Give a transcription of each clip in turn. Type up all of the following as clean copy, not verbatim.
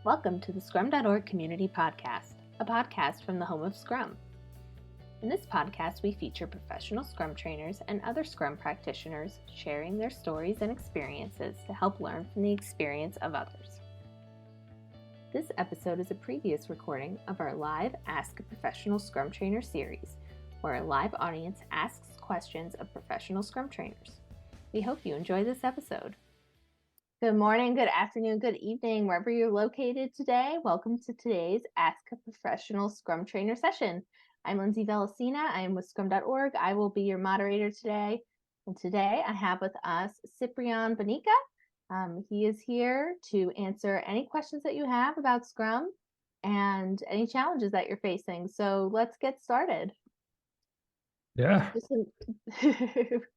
Welcome to the Scrum.org Community Podcast, a podcast from the home of Scrum. In this podcast, we feature professional Scrum trainers and other Scrum practitioners sharing their stories and experiences to help learn from the experience of others. This episode is a previous recording of our live Ask a Professional Scrum Trainer series, where a live audience asks questions of professional Scrum trainers. We hope you enjoy this episode. Good morning, good afternoon, good evening, wherever you're located today. Welcome to today's Ask a Professional Scrum Trainer session. I'm Lindsay Velasina. I am with Scrum.org. I will be your moderator today. And today I have with us Ciprian Banica. He is here to answer any questions that you have about Scrum and any challenges that you're facing. So let's get started. Yeah.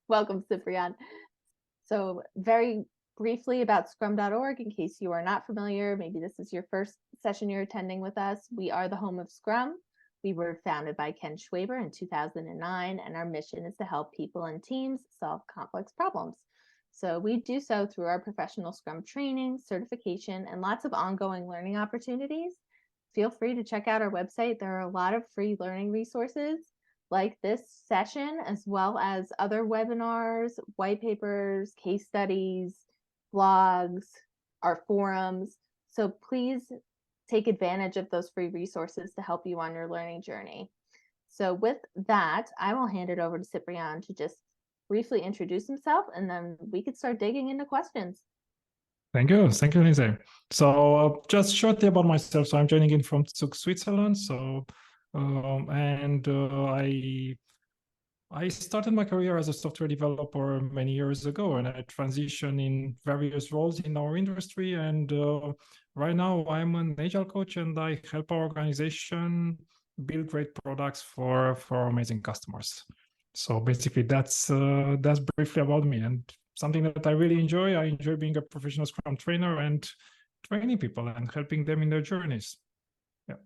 Welcome, Ciprian. So very briefly about Scrum.org, in case you are not familiar, maybe this is your first session you're attending with us. We are the home of Scrum. We were founded by Ken Schwaber in 2009, and our mission is to help people and teams solve complex problems. So we do so through our professional Scrum training, certification, and lots of ongoing learning opportunities. Feel free to check out our website. There are a lot of free learning resources like this session, as well as other webinars, white papers, case studies, blogs, our forums. So please take advantage of those free resources to help you on your learning journey. So with that, I will hand it over to Ciprian to just briefly introduce himself, and then we could start digging into questions. Thank you, Lindsay. So just shortly about myself. So I'm joining in from Zug, Switzerland. I started my career as a software developer many years ago, and I transitioned in various roles in our industry. And right now I'm an agile coach, and I help our organization build great products for amazing customers. So basically, that's briefly about me, and something that I really enjoy. I enjoy being a professional Scrum trainer and training people and helping them in their journeys. Yeah.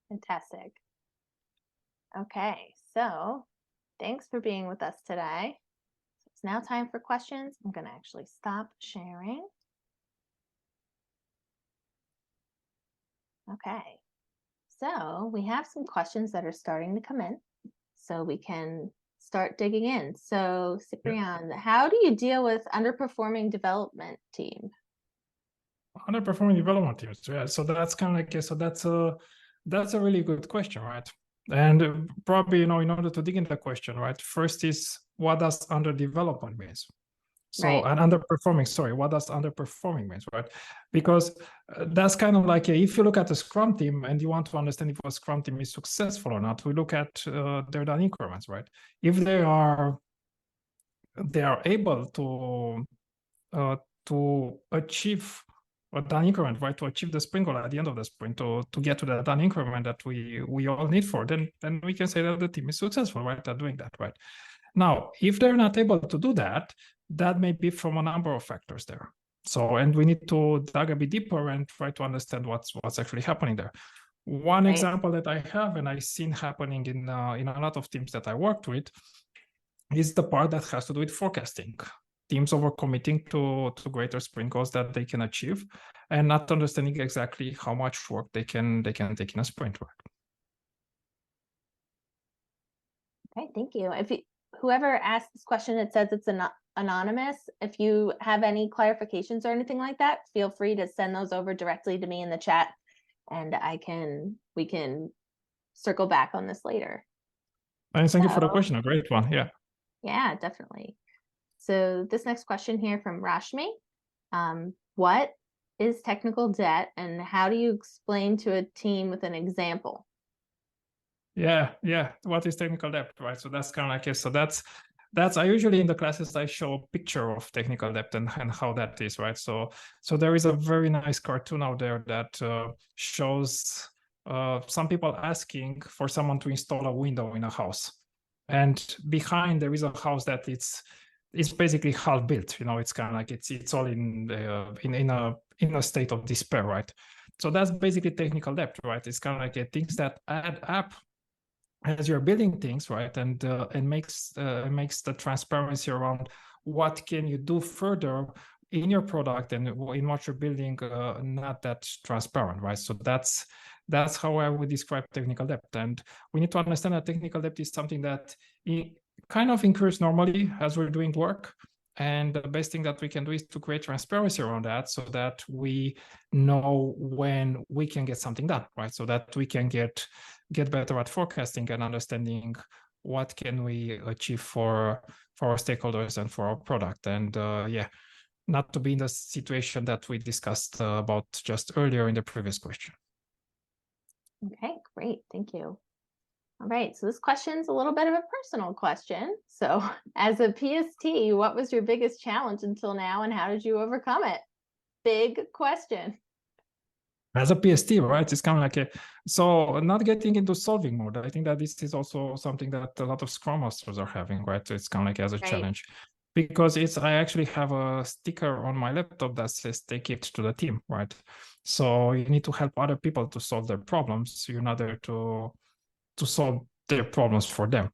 Fantastic. Okay, so thanks for being with us today. It's now time for questions. I'm going to actually stop sharing. Okay, so we have some questions that are starting to come in, so we can start digging in. So Ciprian, how do you deal with underperforming development team? Underperforming development teams. Yeah, so that's kind of like, so that's a really good question, right? And probably, in order to dig into the question, right, first is, what does underdevelopment means? So, Right. and underperforming, what does underperforming means, right? Because that's kind of like, if you look at a Scrum team and you want to understand if a Scrum team is successful or not, we look at their done increments, right? If they are able to achieve a done increment, right? To achieve the sprint goal at the end of the sprint, to get to that done increment that we all need for, then we can say that the team is successful, right? At doing that, right? Now, if they're not able to do that, that may be from a number of factors there. So, and we need to dig a bit deeper and try to understand what's actually happening there. One example that I have, and I've seen happening in a lot of teams that I worked with, is the part that has to do with forecasting. Teams overcommitting to greater sprint goals that they can achieve, and not understanding exactly how much work they can take in a sprint work. Okay, thank you. Whoever asked this question, it says it's anonymous. If you have any clarifications or anything like that, feel free to send those over directly to me in the chat, and we can circle back on this later. And thank you for the question. A great one. Yeah. Yeah, definitely. So this next question here from Rashmi, what is technical debt, and how do you explain to a team with an example? Yeah. What is technical debt, right? So that's kind of like, so that's I usually in the classes I show a picture of technical debt and how that is, right? So there is a very nice cartoon out there that shows some people asking for someone to install a window in a house, and behind there is a house that it's basically half built. It's kind of like it's all in a state of despair, right? So that's basically technical debt, right? It's kind of like things that add up as you're building things, right? And makes the transparency around what can you do further in your product and in what you're building not that transparent, right? So that's how I would describe technical debt. And we need to understand that technical debt is something that kind of incurs normally as we're doing work. And the best thing that we can do is to create transparency around that, so that we know when we can get something done, right? So that we can get better at forecasting and understanding what can we achieve for our stakeholders and for our product. And not to be in the situation that we discussed about just earlier in the previous question. Okay, great. Thank you. All right, so this question's a little bit of a personal question. So as a PST, what was your biggest challenge until now and how did you overcome it? Big question. As a PST, right? It's kind of like so not getting into solving mode. I think that this is also something that a lot of Scrum Masters are having, right? So it's kind of like as a challenge. Because I actually have a sticker on my laptop that says take it to the team, right? So you need to help other people to solve their problems. You're not there to solve their problems for them.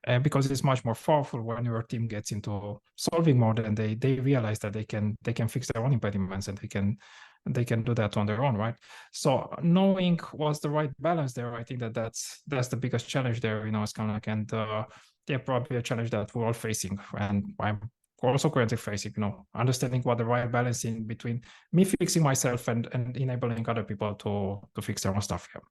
And because it's much more powerful when your team gets into solving mode and they realize that they can fix their own impediments and they can do that on their own, right? So knowing what's the right balance there, I think that's the biggest challenge there, it's kind of like, and probably a challenge that we're all facing, and I'm also currently facing, understanding what the right balance in between me fixing myself and enabling other people to fix their own stuff. Yeah.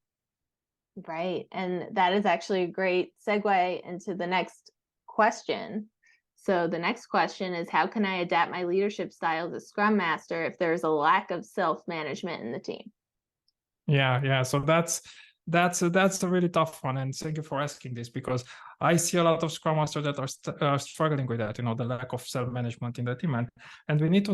Right. And that is actually a great segue into the next question. So the next question is, how can I adapt my leadership style as a Scrum Master if there's a lack of self-management in the team? Yeah. So that's a really tough one, and thank you for asking this, because I see a lot of Scrum Masters that are struggling with that, the lack of self-management in the team, and we need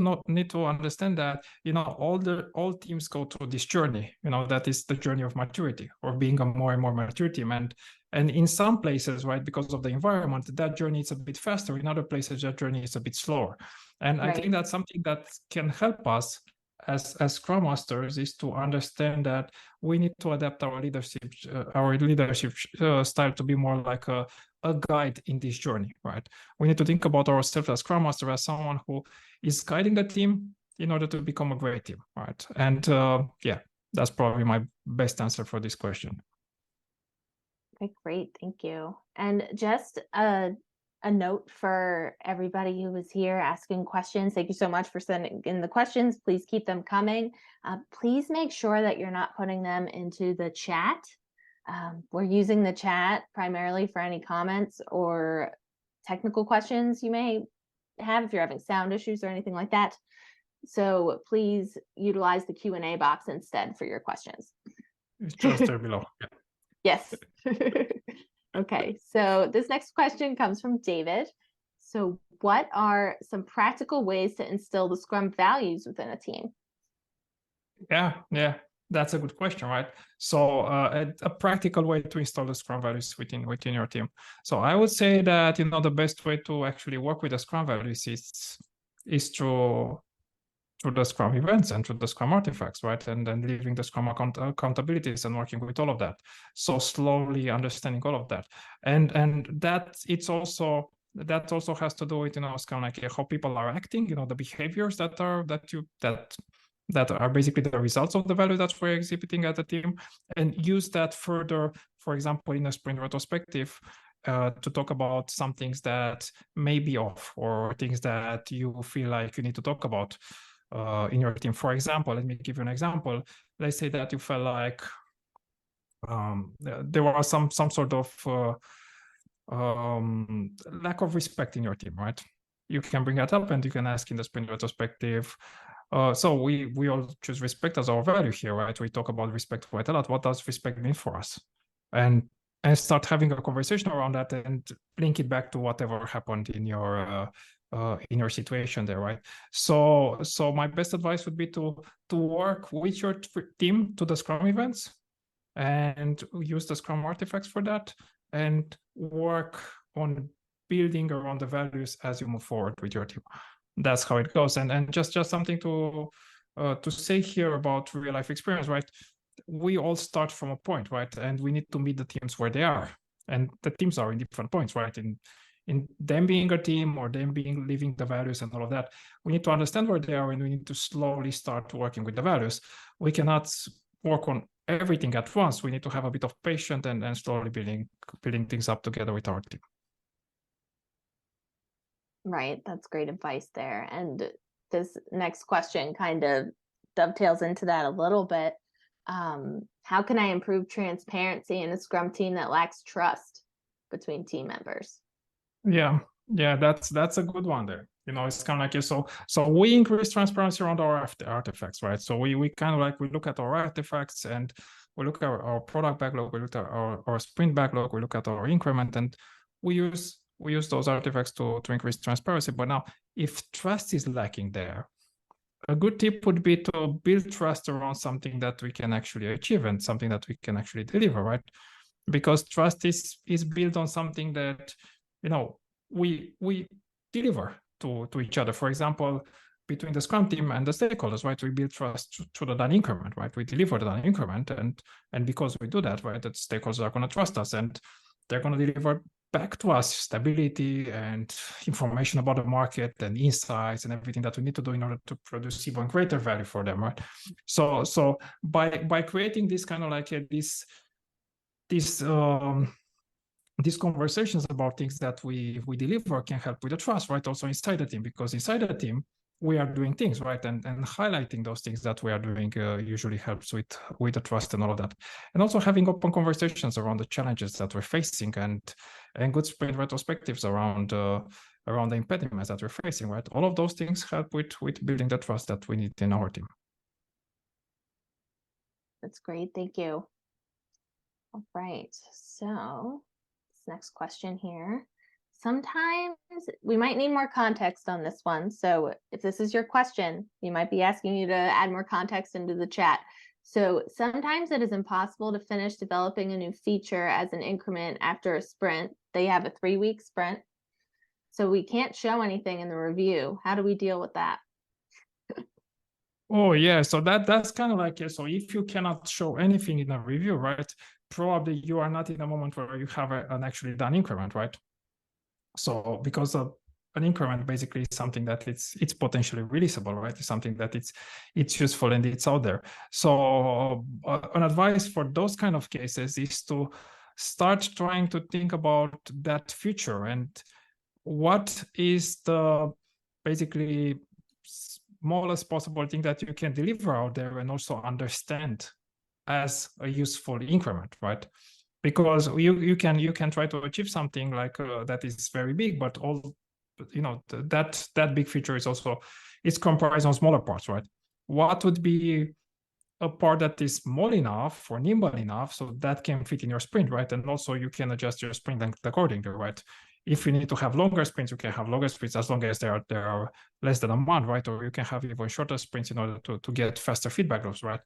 to understand that all teams go through this journey, that is the journey of maturity, or being a more and more mature team, and in some places, right, because of the environment, that journey is a bit faster. In other places, that journey is a bit slower, and I think that's something that can help us as Scrum Masters, is to understand that we need to adapt our leadership style to be more like a guide in this journey, right? We need to think about ourselves as Scrum Master as someone who is guiding the team in order to become a great team, right? And that's probably my best answer for this question. Okay, great. Thank you. And just a note for everybody who was here asking questions. Thank you so much for sending in the questions. Please keep them coming. Please make sure that you're not putting them into the chat. We're using the chat primarily for any comments or technical questions you may have if you're having sound issues or anything like that. So please utilize the Q&A box instead for your questions. It's just there below. Yeah. Yes. Okay, so this next question comes from David. So what are some practical ways to instill the Scrum values within a team? Yeah, that's a good question, right? So a practical way to install the Scrum values within your team. So I would say that, the best way to actually work with the Scrum values is through the Scrum events and through the Scrum artifacts, right? And then leaving the Scrum accountabilities and working with all of that. So slowly understanding all of that. And that also has to do with, it's kind of like how people are acting, the behaviors that are basically the results of the value that we're exhibiting at the team, and use that further, for example, in a sprint retrospective, to talk about some things that may be off, or things that you feel like you need to talk about in your team. For example, let me give you an example. Let's say that you felt like there was some sort of lack of respect in your team, right? You can bring that up and you can ask in the sprint retrospective. So we all choose respect as our value here, right? We talk about respect quite a lot. What does respect mean for us? And start having a conversation around that and link it back to whatever happened in your situation there, right? So my best advice would be to work with your team to the Scrum events and use the Scrum artifacts for that, and work on building around the values as you move forward with your team. That's how it goes. And just something to say here about real life experience, right? We all start from a point, right? And we need to meet the teams where they are, and the teams are in different points, right? in them being a team or them being living the values and all of that. We need to understand where they are, and we need to slowly start working with the values. We cannot work on everything at once. We need to have a bit of patience and slowly building things up together with our team. Right, that's great advice there. And this next question kind of dovetails into that a little bit. How can I improve transparency in a Scrum team that lacks trust between team members? Yeah, that's a good one there. It's kind of like, so we increase transparency around our artifacts, right? So we kind of like, we look at our artifacts, and we look at our product backlog, we look at our sprint backlog, we look at our increment, and we use those artifacts to increase transparency. But now, if trust is lacking there, a good tip would be to build trust around something that we can actually achieve and something that we can actually deliver, right? Because trust is built on something that we deliver to each other. For example, between the Scrum team and the stakeholders, right? We build trust through the done increment, right? We deliver the done increment, and because we do that, right, that stakeholders are going to trust us, and they're going to deliver back to us stability and information about the market and insights and everything that we need to do in order to produce even greater value for them, right? So by creating this kind of like these conversations about things that we deliver can help with the trust, right? Also inside the team, because inside the team we are doing things, right? And highlighting those things that we are doing usually helps with the trust and all of that. And also having open conversations around the challenges that we're facing, and good sprint retrospectives around the impediments that we're facing, right? All of those things help with building the trust that we need in our team. That's great. Thank you. All right. So this next question here. Sometimes we might need more context on this one. So if this is your question, you might be asking you to add more context into the chat. So sometimes it is impossible to finish developing a new feature as an increment after a sprint. They have a 3-week sprint. So we can't show anything in the review. How do we deal with that? Oh yeah, so that's kind of like, so if you cannot show anything in a review, right, probably you are not in a moment where you have an actually done increment, right? So because of an increment basically is something that it's potentially releasable, right? It's something that it's useful and it's out there. So an advice for those kind of cases is to start trying to think about that future and what is the basically smallest possible thing that you can deliver out there and also understand as a useful increment, right? Because you can try to achieve something like that is very big, but all that big feature is also, it's comprised on smaller parts, right? What would be a part that is small enough or nimble enough so that can fit in your sprint, right? And also you can adjust your sprint length accordingly, right? If you need to have longer sprints, you can have longer sprints as long as they are less than a month, right? Or you can have even shorter sprints in order to get faster feedback loops, right?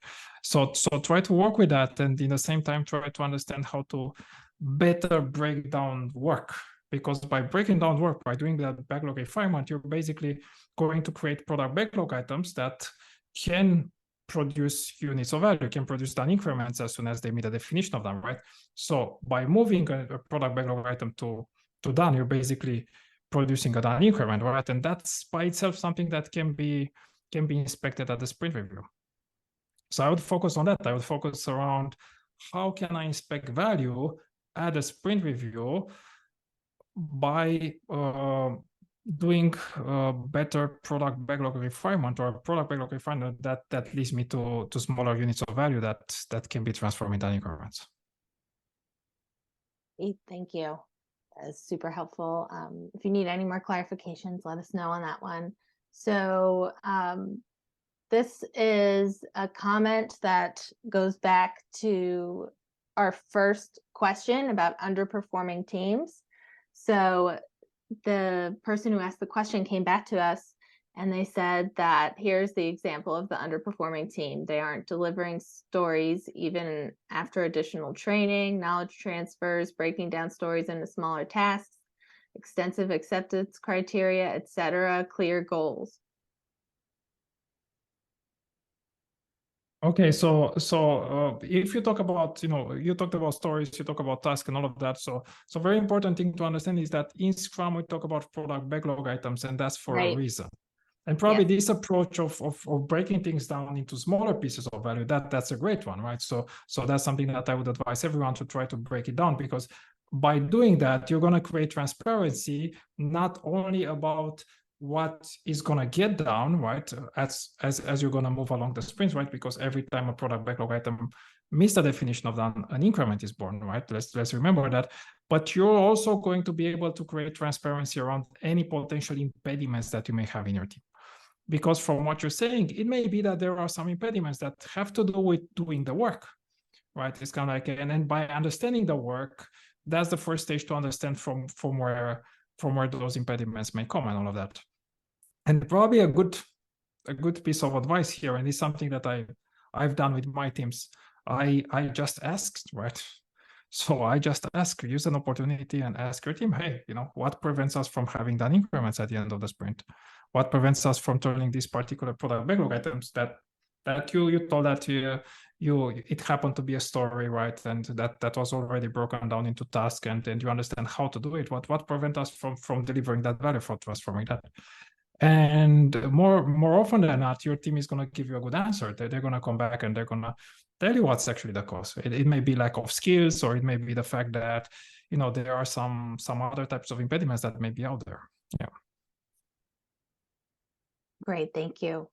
So try to work with that, and in the same time try to understand how to better break down work. Because by breaking down work, by doing that backlog refinement, you're basically going to create product backlog items that can produce units of value, can produce done increments as soon as they meet the definition of them, right? So by moving a product backlog item to done, you're basically producing a done increment, right? And that's by itself something that can be inspected at the sprint review. So I would focus on that. I would focus around how can I inspect value at a sprint review by doing better product backlog refinement, or product backlog refinement that leads me to smaller units of value that can be transformed into increments. Thank you. That's super helpful. If you need any more clarifications, let us know on that one. So this is a comment that goes back to our first question about underperforming teams. So the person who asked the question came back to us and they said that here's the example of the underperforming team. They aren't delivering stories even after additional training, knowledge transfers, breaking down stories into smaller tasks, extensive acceptance criteria, etc., clear goals. Okay, so if you talk about, you talked about stories, you talk about tasks and all of that. So very important thing to understand is that in Scrum we talk about product backlog items, and that's for a Right. reason. And probably Yes. this approach of breaking things down into smaller pieces of value, that's a great one, right? So that's something that I would advise everyone to try to break it down, because by doing that, you're going to create transparency, not only about what is going to get down, right, as you're going to move along the sprints, right? Because every time a product backlog item meets the definition of an increment is born, right? Let's remember that. But you're also going to be able to create transparency around any potential impediments that you may have in your team. Because from what you're saying, it may be that there are some impediments that have to do with doing the work, right? It's kind of like, and then by understanding the work, that's the first stage to understand from where those impediments may come and all of that. And probably a good piece of advice here, and it's something that I've done with my teams. I just asked, right? So I just use an opportunity and ask your team, hey, what prevents us from having done increments at the end of the sprint? What prevents us from turning these particular product backlog items that you told that it happened to be a story, right? And that was already broken down into tasks, and you understand how to do it. What prevents us from delivering that value, for transforming that? And more often than not, your team is going to give you a good answer. They're going to come back and they're going to tell you what's actually the cause. It may be lack of skills, or it may be the fact that there are some other types of impediments that may be out there. Yeah. Great, thank you.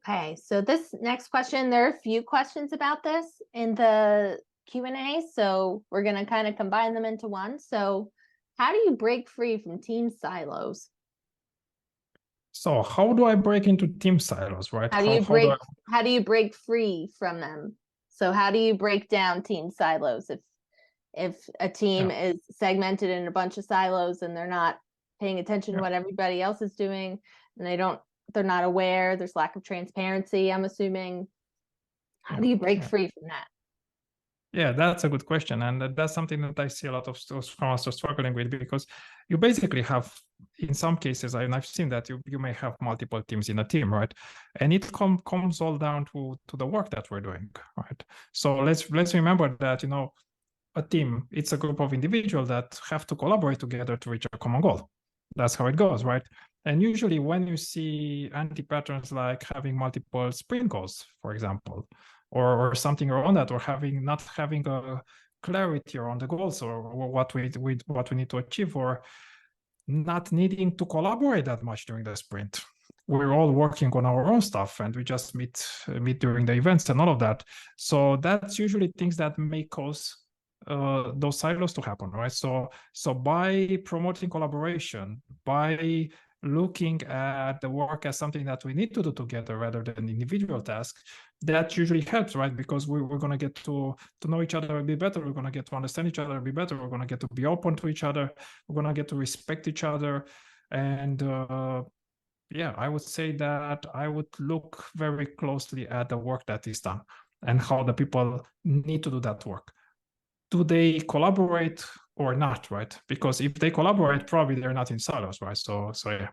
Okay, so this next question, there are a few questions about this in the Q&A, so we're going to kind of combine them into one. So how do you break free from team silos? So how do I break into team silos, right? How do you break free from them? So how do you break down team silos if a team is segmented in a bunch of silos and they're not paying attention to what everybody else is doing, and they're not aware, there's lack of transparency, I'm assuming. How do you break free from that? Yeah, that's a good question. And that's something that I see a lot of Scrum Masters struggling with, because you basically have, in some cases, and I've seen that you may have multiple teams in a team, right? And it comes all down to the work that we're doing, right? So let's remember that, a team, it's a group of individuals that have to collaborate together to reach a common goal. That's how it goes, right? And usually when you see anti-patterns like having multiple sprint goals, for example, or something around that, or not having a clarity around the goals or what we need to achieve, or not needing to collaborate that much during the sprint. We're all working on our own stuff, and we just meet during the events and all of that. So that's usually things that may cause those silos to happen, right? So by promoting collaboration, by looking at the work as something that we need to do together rather than individual tasks, that usually helps, right? Because we're going to get to know each other a bit better. We're going to get to understand each other a bit better. We're going to get to be open to each other. We're going to get to respect each other. And yeah, I would say that I would look very closely at the work that is done and how the people need to do that work. Do they collaborate or not, right? Because if they collaborate, probably they're not in silos, right? So yeah.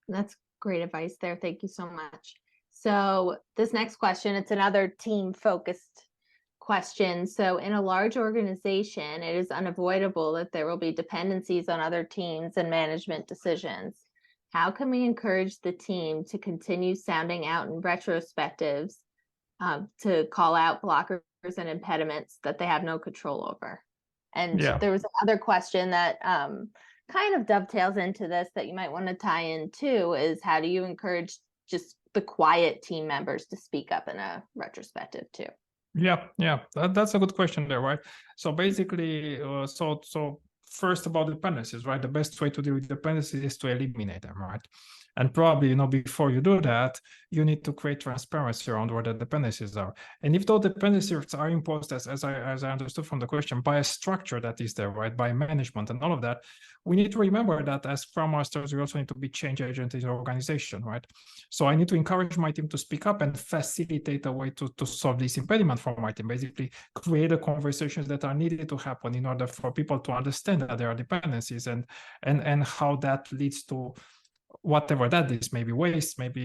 That's great advice there. Thank you so much. So this next question, it's another team-focused question. So in a large organization, it is unavoidable that there will be dependencies on other teams and management decisions. How can we encourage the team to continue sounding out in retrospectives to call out blockers and impediments that they have no control over? And there was another question that kind of dovetails into this that you might want to tie in too, is how do you encourage just the quiet team members to speak up in a retrospective too? Yeah, that's a good question there, right? So basically, so first about dependencies, right? The best way to deal with dependencies is to eliminate them, right? And probably, before you do that, you need to create transparency around where the dependencies are. And if those dependencies are imposed, as I understood from the question, by a structure that is there, right, by management and all of that, we need to remember that as Scrum Masters, we also need to be change agents in the organization, right? So I need to encourage my team to speak up and facilitate a way to solve this impediment for my team. Basically, create the conversations that are needed to happen in order for people to understand that there are dependencies and how that leads to whatever that is, maybe waste, maybe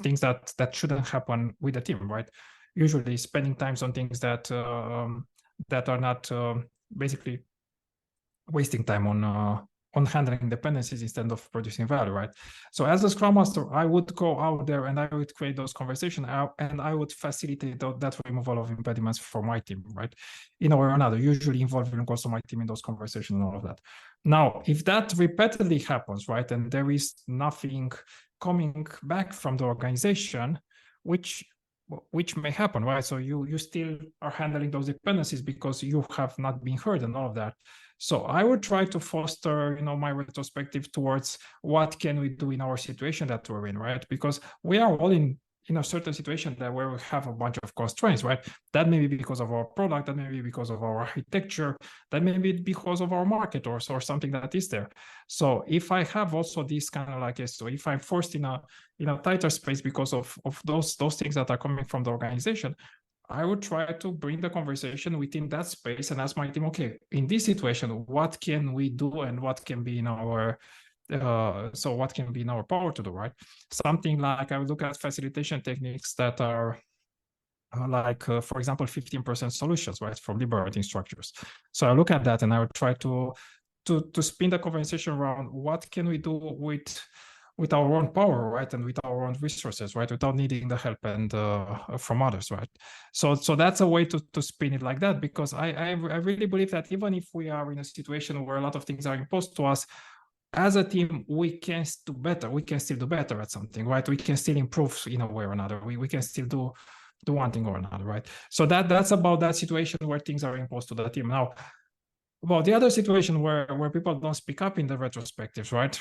things that shouldn't happen with the team, right? Usually spending time on things that are not basically wasting time on handling dependencies instead of producing value, right? So as a Scrum Master, I would go out there and I would create those conversations and I would facilitate that removal of impediments for my team, right? In a way or another, usually involving also my team in those conversations and all of that. Now, if that repeatedly happens, right, and there is nothing coming back from the organization, which may happen, right? So you still are handling those dependencies because you have not been heard and all of that. So I would try to foster, my retrospective towards what can we do in our situation that we're in, right? Because we are all in a certain situation where we have a bunch of constraints, right? That may be because of our product, that may be because of our architecture, that may be because of our market or something that is there. So if I have also this kind of like, so if I'm forced in a tighter space because of those things that are coming from the organization, I would try to bring the conversation within that space and ask my team, okay, in this situation, what can we do and what can be in our what can be in our power to do, right? Something like I would look at facilitation techniques that are for example, 15% solutions, right, from liberating structures. So I look at that and I would try to spin the conversation around what can we do with our own power, right, and with our own resources, right, without needing the help and from others, right. So that's a way to spin it like that, because I really believe that even if we are in a situation where a lot of things are imposed to us, as a team, we can do better. We can still do better at something, right? We can still improve in a way or another. We can still do one thing or another, right? So that's about that situation where things are imposed to the team. Now, about the other situation where people don't speak up in the retrospectives, right?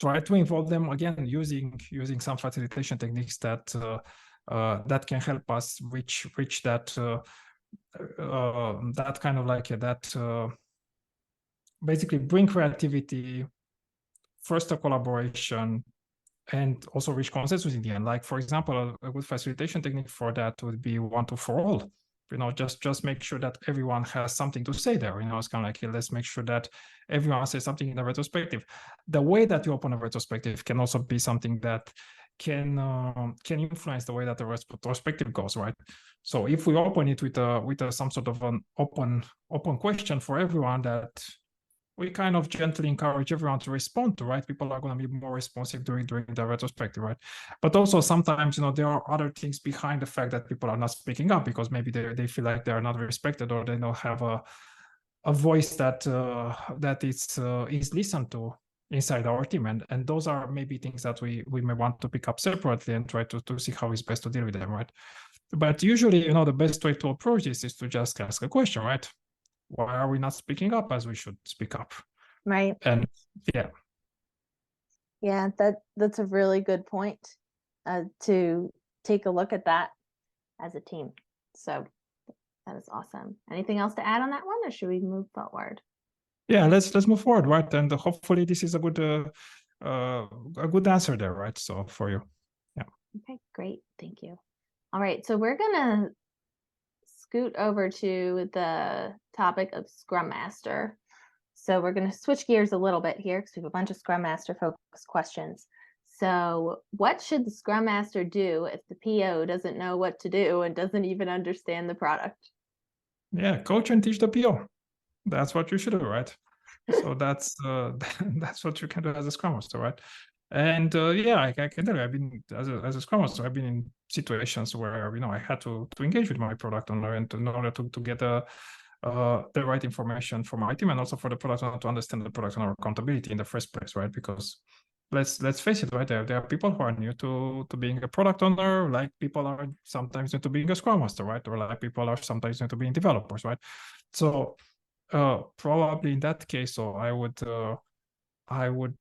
Try to involve them again using some facilitation techniques that can help us reach that that kind of like that basically bring creativity, foster collaboration, and also reach consensus in the end. Like, for example, a good facilitation technique for that would be 1, 2, for all. Just make sure that everyone has something to say there. It's kind of like, let's make sure that everyone says something in the retrospective. The way that you open a retrospective can also be something that can influence the way that the retrospective goes, right? So if we open it with some sort of an open question for everyone that we kind of gently encourage everyone to respond to, right? People are going to be more responsive during the retrospective, right? But also sometimes, there are other things behind the fact that people are not speaking up because maybe they feel like they are not respected, or they don't have a voice that is listened to inside our team. And those are maybe things that we may want to pick up separately and try to see how it's best to deal with them, right? But usually, the best way to approach this is to just ask a question, right? Why are we not speaking up as we should speak up? Right. And yeah, that's a really good point, to take a look at that as a team. So that is awesome. Anything else to add on that one, or should we move forward? Yeah, let's move forward, right? And hopefully this is a good answer there, right? So for you. Yeah. Okay, great. Thank you. All right, so we're gonna scoot over to the topic of Scrum Master. So we're going to switch gears a little bit here because we have a bunch of Scrum Master focused questions. So what should the Scrum Master do if the PO doesn't know what to do and doesn't even understand the product? Yeah, coach and teach the PO. That's what you should do, right? So that's what you can do as a Scrum Master, right? And yeah, I can tell you, I've been as a Scrum Master, I've been in situations where I had to engage with my product owner and in order to get the right information for my team, and also for the product owner to understand the product owner accountability in the first place, right? Because let's face it, right? There are people who are new to being a product owner, like people are sometimes new to being a Scrum Master, right? Or like people are sometimes new to being developers, right? So probably in that case, so I would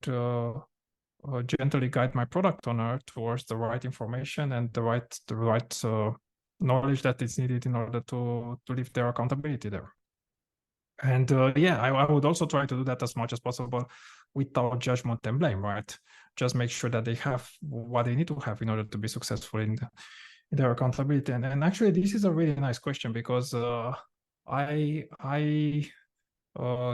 gently guide my product owner towards the right information and the right knowledge that is needed in order to live their accountability there. And yeah, I would also try to do that as much as possible without judgment and blame, right? Just make sure that they have what they need to have in order to be successful in their accountability. And actually, this is a really nice question, because I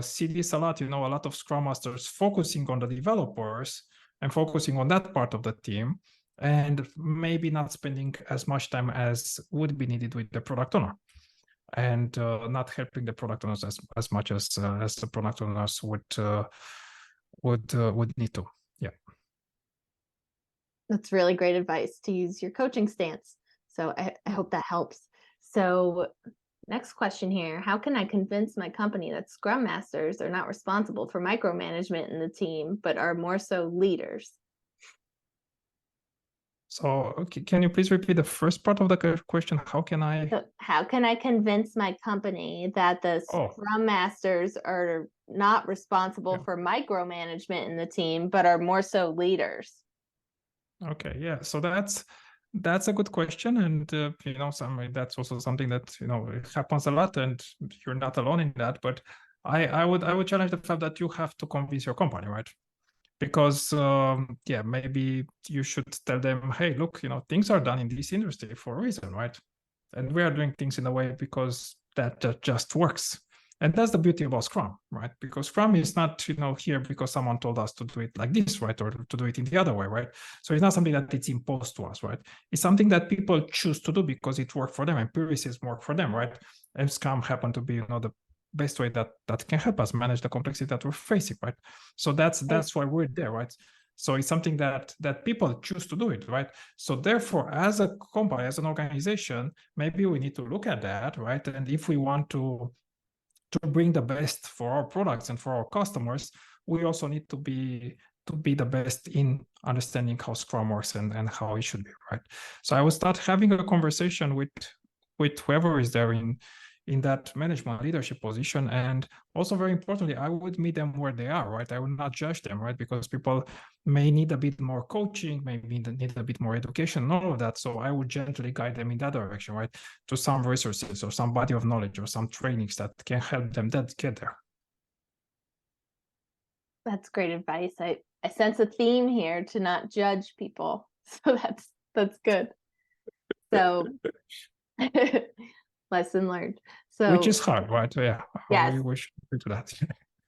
see this a lot, a lot of Scrum Masters focusing on the developers and focusing on that part of the team, and maybe not spending as much time as would be needed with the product owner, and not helping the product owners as much as the product owners would need to. Yeah. That's really great advice to use your coaching stance. So I hope that helps. So next question here. How can I convince my company that Scrum Masters are not responsible for micromanagement in the team, but are more so leaders? So can you please repeat the first part of the question? How can I convince my company that the Scrum Masters are not responsible for micromanagement in the team, but are more so leaders? Okay, yeah. So that's a good question, and that's also something that it happens a lot, and you're not alone in that. But I would challenge the fact that you have to convince your company, right? Because maybe you should tell them, hey, look, things are done in this industry for a reason, right? And we are doing things in a way because that just works. And that's the beauty about Scrum, right? Because Scrum is not, here because someone told us to do it like this, right? Or to do it in the other way, right? So it's not something that it's imposed to us, right? It's something that people choose to do because it worked for them, and empiricism work for them, right? And Scrum happened to be, the best way that can help us manage the complexity that we're facing, right? So that's why we're there, right? So it's something that people choose to do it, right? So therefore, as a company, as an organization, maybe we need to look at that, right? And if we want to bring the best for our products and for our customers, we also need to be the best in understanding how Scrum works and how it should be, right? So I will start having a conversation with whoever is there in that management leadership position. And also, very importantly, I would meet them where they are, right? I would not judge them, right? Because people may need a bit more coaching, maybe need a bit more education, all of that. So I would gently guide them in that direction, right? To some resources or some body of knowledge or some trainings that can help them get there. That's great advice. I sense a theme here to not judge people. So that's good. So lesson learned. So which is hard, right? Yeah. Yes. We should do that.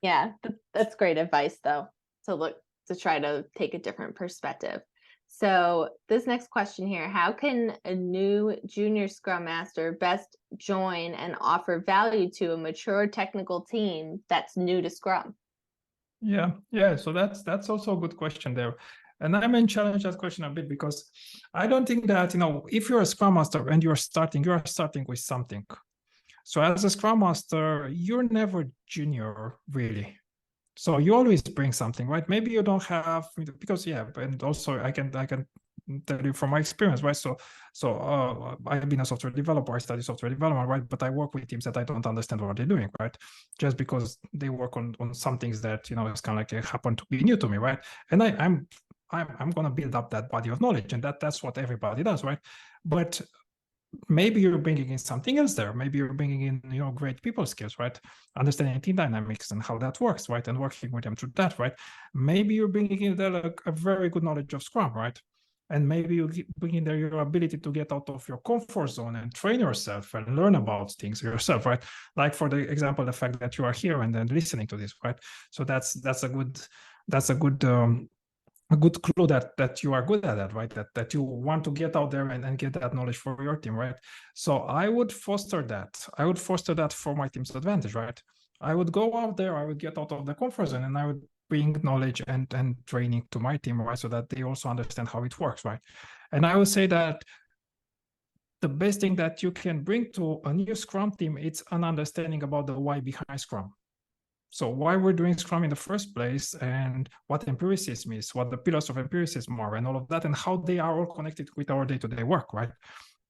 Yeah, that's great advice, though. To try to take a different perspective. So this next question here, how can a new junior Scrum Master best join and offer value to a mature technical team that's new to Scrum? Yeah. So that's also a good question there. And I may challenge that question a bit, because I don't think that, if you're a Scrum Master and you are starting with something. So as a Scrum Master, you're never junior, really. So you always bring something, right? Maybe you don't have, because and also I can tell you from my experience, right? So I've been a software developer, I study software development, right? But I work with teams that I don't understand what they're doing, right? Just because they work on some things that, it's kind of like they happen to be new to me, right? And I'm going to build up that body of knowledge, and that's what everybody does, right? But maybe you're bringing in something else there. Maybe you're bringing in, great people skills, right? Understanding team dynamics and how that works, right? And working with them through that, right? Maybe you're bringing in there a very good knowledge of Scrum, right? And maybe you bring in there your ability to get out of your comfort zone and train yourself and learn about things yourself, right? Like, for the example, the fact that you are here and then listening to this, right? So that's a good clue that you are good at that, right? That you want to get out there and get that knowledge for your team, right? So I would foster that. I would foster that for my team's advantage, right? I would go out there, I would get out of the comfort zone, and I would bring knowledge and training to my team, right? So that they also understand how it works, right? And I would say that the best thing that you can bring to a new Scrum team, it's an understanding about the why behind Scrum. So why we're doing Scrum in the first place, and what empiricism is, what the pillars of empiricism are, and all of that, and how they are all connected with our day-to-day work, right?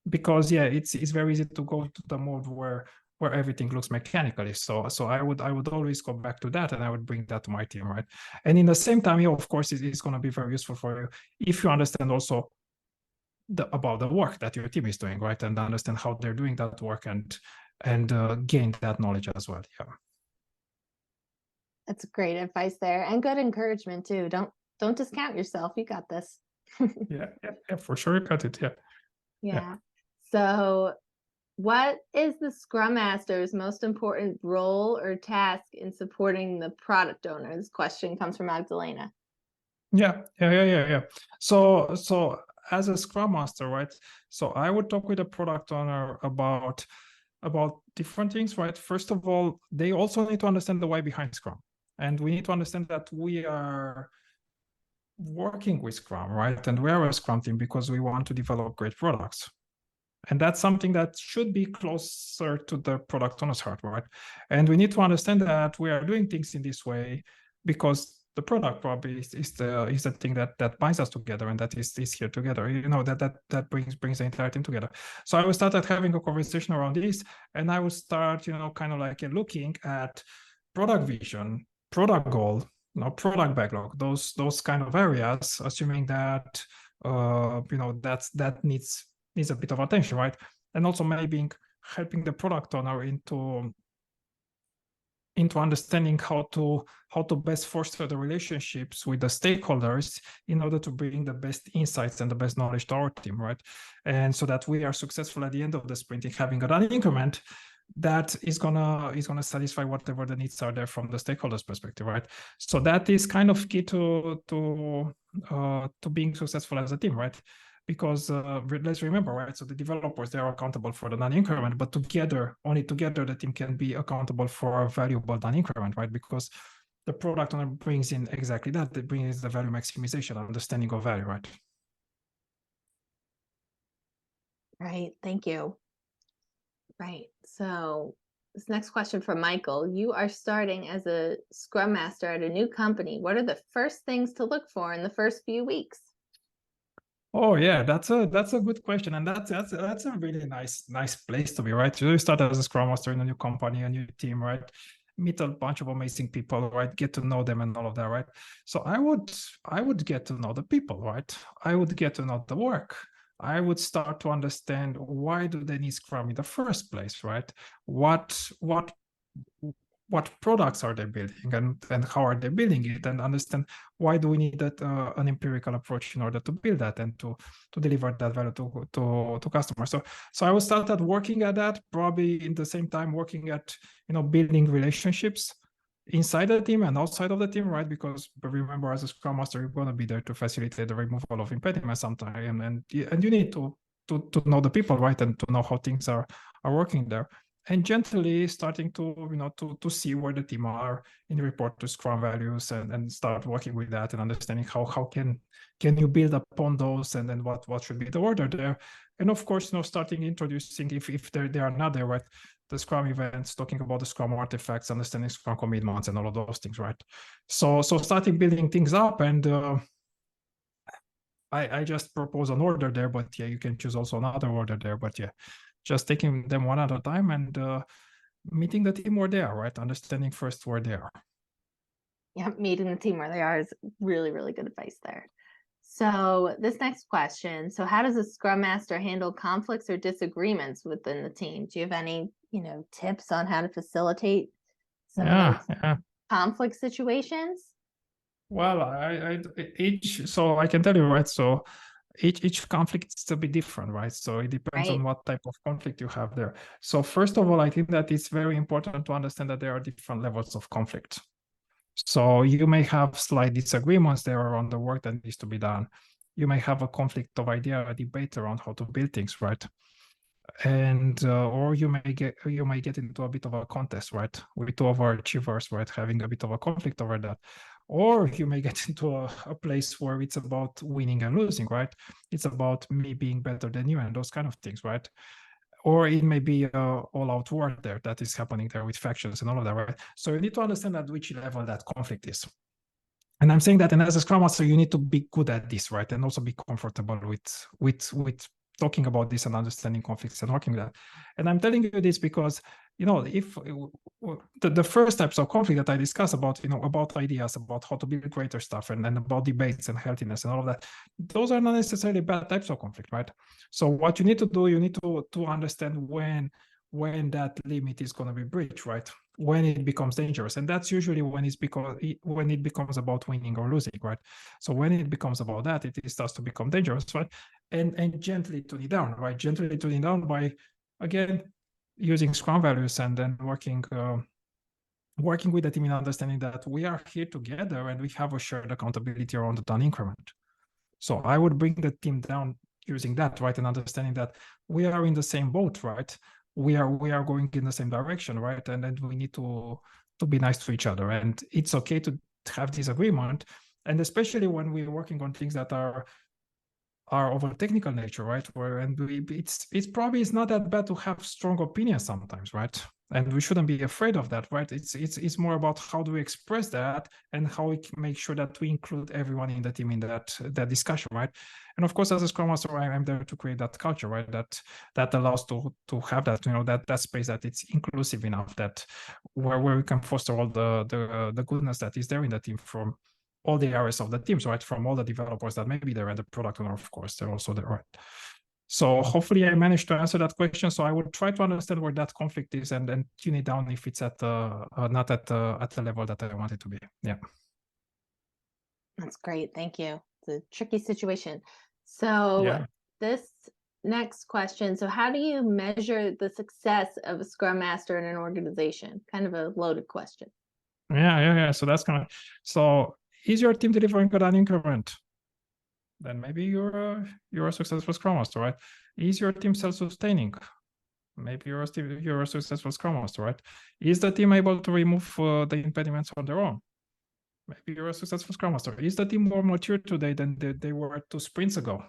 Because it's very easy to go to the mode where everything looks mechanically. So I would always go back to that, and I would bring that to my team, right? And in the same time, of course, it's going to be very useful for you if you understand also about the work that your team is doing, right? And understand how they're doing that work, and gain that knowledge as well. Yeah. That's great advice there, and good encouragement too. Don't discount yourself. You got this. yeah, for sure, you got it. Yeah. Yeah. So What is the Scrum Master's most important role or task in supporting the product owner? This question comes from Magdalena. Yeah. So as a Scrum Master, right? So I would talk with a product owner about different things, right? First of all, they also need to understand the why behind Scrum, and we need to understand that we are working with Scrum, right? And we are a Scrum team because we want to develop great products. And that's something that should be closer to the product owner's heart, right? And we need to understand that we are doing things in this way because the product probably is the thing that binds us together, and that is here together. That brings the entire team together. So I will start having a conversation around this, and I will start, kind of like looking at product vision, product goal, product backlog, those kind of areas, assuming that that needs a bit of attention, right? And also maybe helping the product owner into understanding how to best foster the relationships with the stakeholders in order to bring the best insights and the best knowledge to our team, right? And so that we are successful at the end of the sprint in having a done increment that is gonna satisfy whatever the needs are there from the stakeholders' perspective, right? So that is kind of key to being successful as a team, right? Because let's remember, right? So the developers, they are accountable for the non-increment, but only together, the team can be accountable for a valuable non-increment, right? Because the product owner brings in exactly that. It brings the value maximization, understanding of value, right? Right. Thank you. Right. So this next question from Michael. You are starting as a Scrum Master at a new company. What are the first things to look for in the first few weeks? Oh yeah, that's a good question, and that's a really nice place to be, right? You start as a Scrum Master in a new company, a new team, right? Meet a bunch of amazing people, right? Get to know them and all of that, right? So I would get to know the people, right? I would get to know the work. I would start to understand why do they need Scrum in the first place, right? What products are they building, and how are they building it, and understand why do we need that an empirical approach in order to build that and to deliver that value to customers. So I will start at working at that, probably in the same time working at building relationships inside the team and outside of the team, right? Because remember, as a Scrum Master, you're going to be there to facilitate the removal of impediments sometime, and you need to know the people, right, and to know how things are working there, and gently starting to to see where the team are in report to Scrum values, and start working with that and understanding how can you build upon those, and then what should be the order there. And of course, starting introducing, if they are not there, right, the Scrum events, talking about the Scrum artifacts, understanding Scrum commitments, and all of those things, right? So starting building things up, and I just propose an order there, but yeah, you can choose also another order there, but yeah, just taking them one at a time, and meeting the team where they are, right? Understanding first where they are. Yeah, meeting the team where they are is really, really good advice there. So this next question, so how does a Scrum Master handle conflicts or disagreements within the team? Do you have any, tips on how to facilitate some of those conflict situations? Well, so I can tell you, right? So each conflict is a bit different, right? So it depends on what type of conflict you have there. So first of all, I think that it's very important to understand that there are different levels of conflict. So you may have slight disagreements there around the work that needs to be done. You may have a conflict of idea, a debate around how to build things, right? And or you may get into a bit of a contest, right, with two overachievers, right, having a bit of a conflict over that. Or you may get into a place where it's about winning and losing, right? It's about me being better than you and those kind of things, right? Or it may be all-out war there that is happening there with factions and all of that, right? So you need to understand at which level that conflict is. And I'm saying that, and as a Scrum Master, you need to be good at this, right? And also be comfortable with talking about this and understanding conflicts and working with that. And I'm telling you this because, if the first types of conflict that I discuss about, about ideas, about how to build greater stuff, and about debates and healthiness and all of that, those are not necessarily bad types of conflict, right? So what you need to do, you need to understand when that limit is going to be breached, right? When it becomes dangerous. And that's usually when it becomes about winning or losing, right? So when it becomes about that, it starts to become dangerous, right? And gently tune it down, right? Gently tune it down by, again, using Scrum values and then working with the team in understanding that we are here together and we have a shared accountability around the done increment. So I would bring the team down using that, right, and understanding that we are in the same boat, right? We are going in the same direction, right? And then we need to be nice to each other, and it's okay to have disagreement, and especially when we're working on things that are of a technical nature, right? It's probably not that bad to have strong opinions sometimes, right? And we shouldn't be afraid of that, right? It's more about how do we express that and how we make sure that we include everyone in the team in that discussion, right? And of course, as a Scrum Master, I'm there to create that culture, right? That allows to have that, that space, that it's inclusive enough, that where we can foster all the goodness that is there in the team from all the areas of the teams, right? From all the developers that may be there, and the product owner, of course, they're also there, right? So hopefully I managed to answer that question. So I will try to understand where that conflict is and then tune it down if it's at not at the level that I want it to be. Yeah. That's great. Thank you. It's a tricky situation. So this next question. So how do you measure the success of a Scrum Master in an organization? Kind of a loaded question. Yeah. So that's so is your team delivering a done increment? Then maybe you're a successful Scrum Master, right? Is your team self-sustaining? Maybe you're a successful Scrum Master, right? Is the team able to remove the impediments on their own? Maybe you're a successful Scrum Master. Is the team more mature today than they were 2 sprints ago?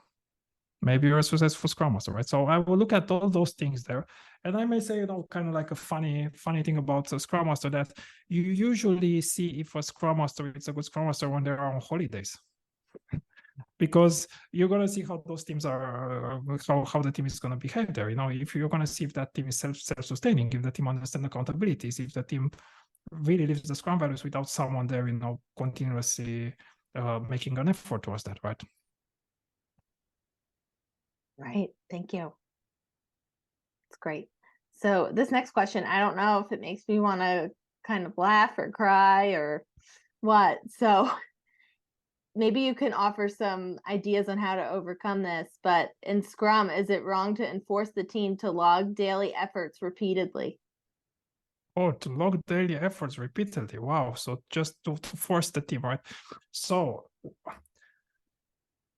Maybe you're a successful Scrum Master, right? So I will look at all those things there, and I may say, kind of like a funny thing about a Scrum Master, that you usually see if a Scrum Master is a good Scrum Master when they're on holidays. Because you're going to see how those teams are, how the team is going to behave there. If you're going to see if that team is self-sustaining, if the team understands accountabilities, if the team really lives the Scrum values without someone there, continuously making an effort towards that, right? Right. Thank you. It's great. So this next question, I don't know if it makes me want to kind of laugh or cry or what. So maybe you can offer some ideas on how to overcome this, but in Scrum, is it wrong to enforce the team to log daily efforts repeatedly? Oh, to log daily efforts repeatedly. Wow. So just to force the team, right? So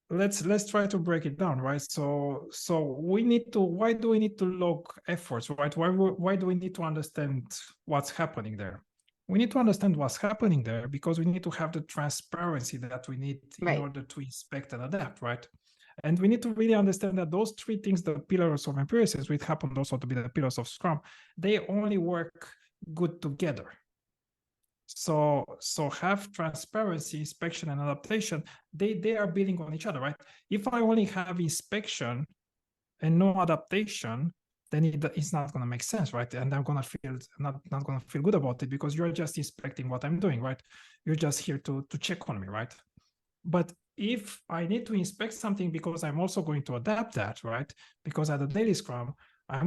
let's try to break it down, right? So why do we need to log efforts, right? Why do we need to understand what's happening there? We need to understand what's happening there because we need to have the transparency that we need in order to inspect and adapt, right? And we need to really understand that those 3 things, the pillars of empiricism, which happen also to be the pillars of Scrum, they only work good together. So have transparency, inspection, and adaptation. They are building on each other, right? If I only have inspection and no adaptation, then it's not going to make sense, right? And I'm going to feel not going to feel good about it because you're just inspecting what I'm doing, right? You're just here to check on me, right? But if I need to inspect something because I'm also going to adapt that, right? Because at the daily Scrum, I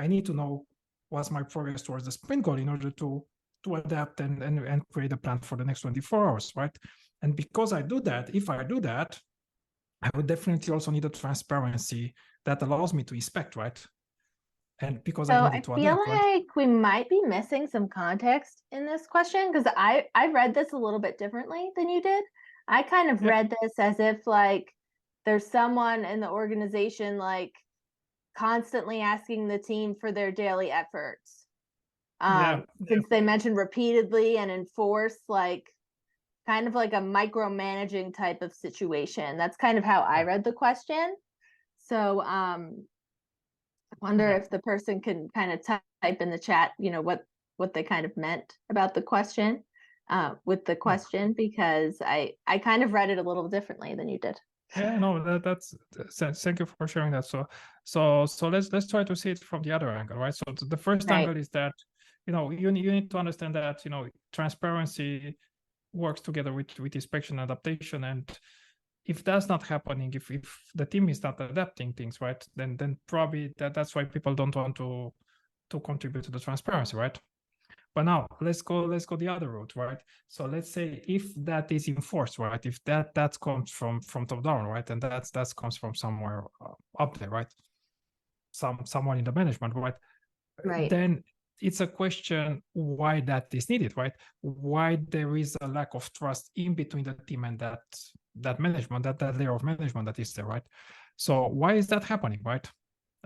need to know what's my progress towards the sprint goal in order to adapt and create a plan for the next 24 hours, right? And because if I do that, I would definitely also need a transparency that allows me to inspect, right? And because I need to adapt, I feel like right? we might be missing some context in this question because I read this a little bit differently than you did. I kind of read this as if like there's someone in the organization like constantly asking the team for their daily efforts. Since they mentioned repeatedly and enforce, like kind of like a micromanaging type of situation. That's kind of how I read the question. So I wonder if the person can kind of type in the chat, what they kind of meant about the question with the question, because I kind of read it a little differently than you did. Yeah, no, that's thank you for sharing that. So let's try to see it from the other angle, right? So the first angle is that you need to understand that transparency works together with inspection and adaptation, and if that's not happening, if the team is not adapting things, right, then probably that's why people don't want to contribute to the transparency, right? But now let's go the other route, right? So let's say if that is enforced, right? If that comes from top down, right? And that comes from somewhere up there, right? Someone in the management, right? Right. then it's a question why that is needed, right? Why there is a lack of trust in between the team and that management, that layer of management that is there, right? So why is that happening, right?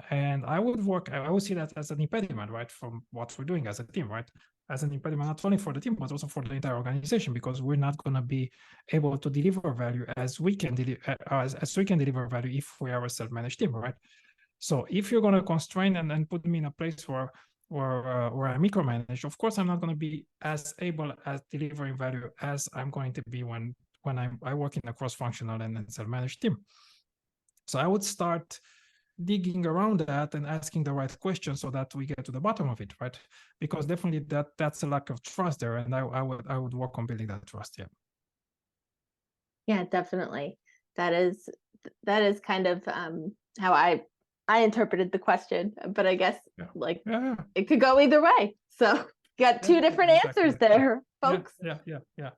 And I would see that as an impediment, right, from what we're doing as a team, right? As an impediment, not only for the team, but also for the entire organization, because we're not going to be able to deliver value as we can deliver value if we are a self-managed team, right? So if you're going to constrain and put me in a place where I micromanage, of course, I'm not going to be as able as delivering value as I'm going to be when I work in a cross-functional and self-managed team. So I would start digging around that and asking the right questions so that we get to the bottom of it, right? Because definitely that's a lack of trust there, and I would work on building that trust. Yeah. Yeah, definitely. That is kind of how I interpreted the question, but I guess it could go either way. So you got two different answers there, folks. Yeah.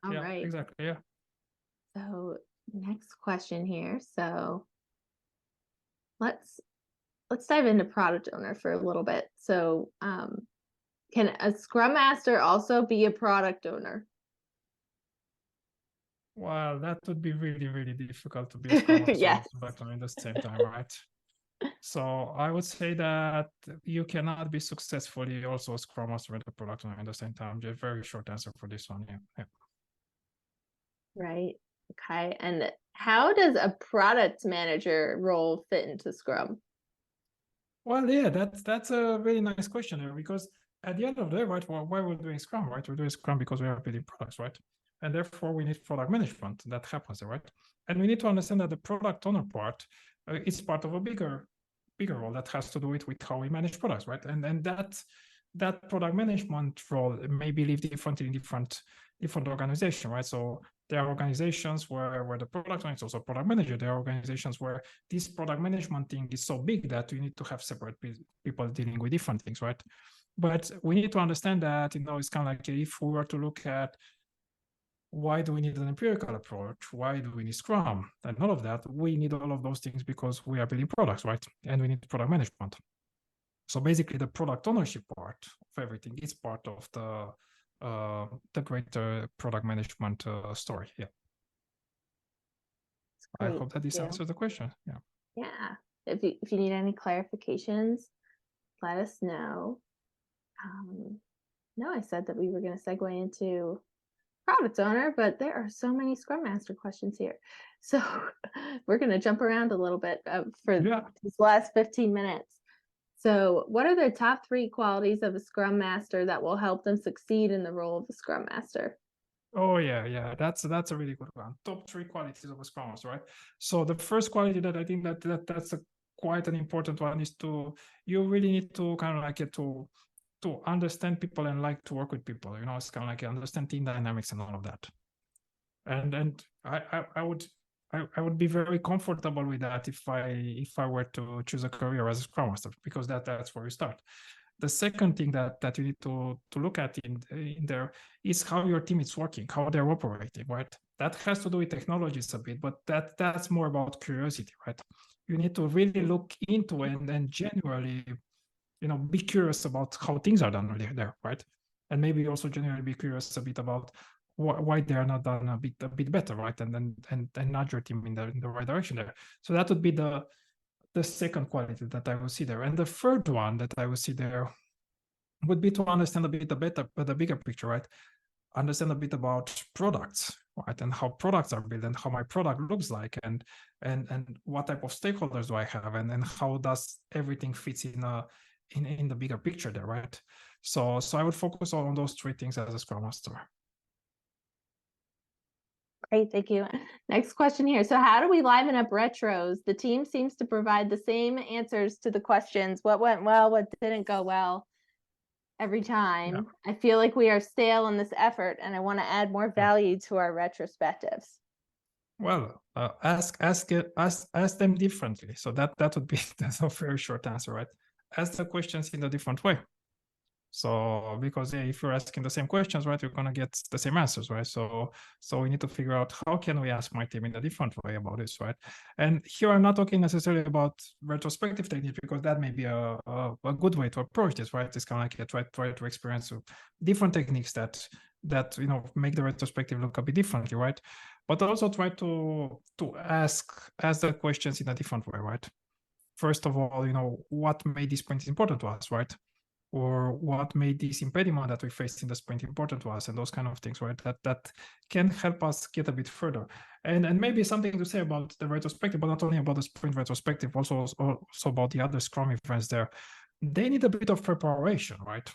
All right. Exactly. Yeah. So next question here. So let's dive into product owner for a little bit. So can a Scrum Master also be a product owner? Well, that would be really, really difficult to be a Scrum Master Yes. and product owner at the same time, right? So I would say that you cannot be successfully also a Scrum Master and a product owner at the same time. Just a very short answer for this one. Yeah. Right. Okay. And how does a product manager role fit into Scrum? Well, yeah, that's a really nice question here, because at the end of the day, right, why we're doing Scrum, right? We're doing Scrum because we are building products, right? And therefore we need product management that happens, right? And we need to understand that the product owner part is part of a bigger role that has to do with how we manage products, right? And that product management role may be lived differently in different organizations, right? So there are organizations where the product owner is also a product manager. There are organizations where this product management thing is so big that you need to have separate people dealing with different things, right? But we need to understand that, it's kind of like if we were to look at why do we need an empirical approach? Why do we need Scrum? And all of that, we need all of those things because we are building products, right? And we need product management. So basically the product ownership part of everything is part of the greater product management story. Yeah. I hope that this answers the question. Yeah. Yeah. If you need any clarifications, let us know. No, I said that we were going to segue into product owner, but there are so many Scrum Master questions here. So we're going to jump around a little bit for this last 15 minutes. So what are the top 3 qualities of a Scrum Master that will help them succeed in the role of a Scrum Master? Oh yeah, that's a really good one. Top 3 qualities of a Scrum Master, right? So the first quality that I think that's quite an important one is you really need to kind of like to understand people and like to work with people. It's kind of like understand team dynamics and all of that. And I would be very comfortable with that if I were to choose a career as a Scrum Master, because that's where you start. The second thing that you need to look at in there is how your team is working, how they're operating, right? That has to do with technologies a bit, but that's more about curiosity, right? You need to really look into and genuinely, be curious about how things are done there, right? And maybe also genuinely be curious a bit about why they are not done a bit better, right? And nudge your team in the right direction there. So that would be the second quality that I will see there. And the third one that I will see there would be to understand a bit the bigger picture, right? Understand a bit about products, right? And how products are built and how my product looks like and what type of stakeholders do I have and how does everything fits in the bigger picture there, right? So I would focus on those 3 things as a Scrum Master. Great, thank you. Next question here. So how do we liven up retros? The team seems to provide the same answers to the questions. What went well, what didn't go well every time. Yeah. I feel like we are stale in this effort and I want to add more value to our retrospectives. Well, ask them differently. So that would be that's a very short answer, right? Ask the questions in a different way. So because if you're asking the same questions, right, you're gonna get the same answers, right? So we need to figure out how can we ask my team in a different way about this, right? And here I'm not talking necessarily about retrospective techniques, because that may be a good way to approach this, right? It's kind of like try to experience different techniques that make the retrospective look a bit differently, right? But also try to ask the questions in a different way, right? First of all, what made this sprint important to us, right? Or what made this impediment that we faced in the sprint important to us, and those kind of things, right? That can help us get a bit further. And maybe something to say about the retrospective, but not only about the sprint retrospective, also about the other Scrum events there. They need a bit of preparation, right?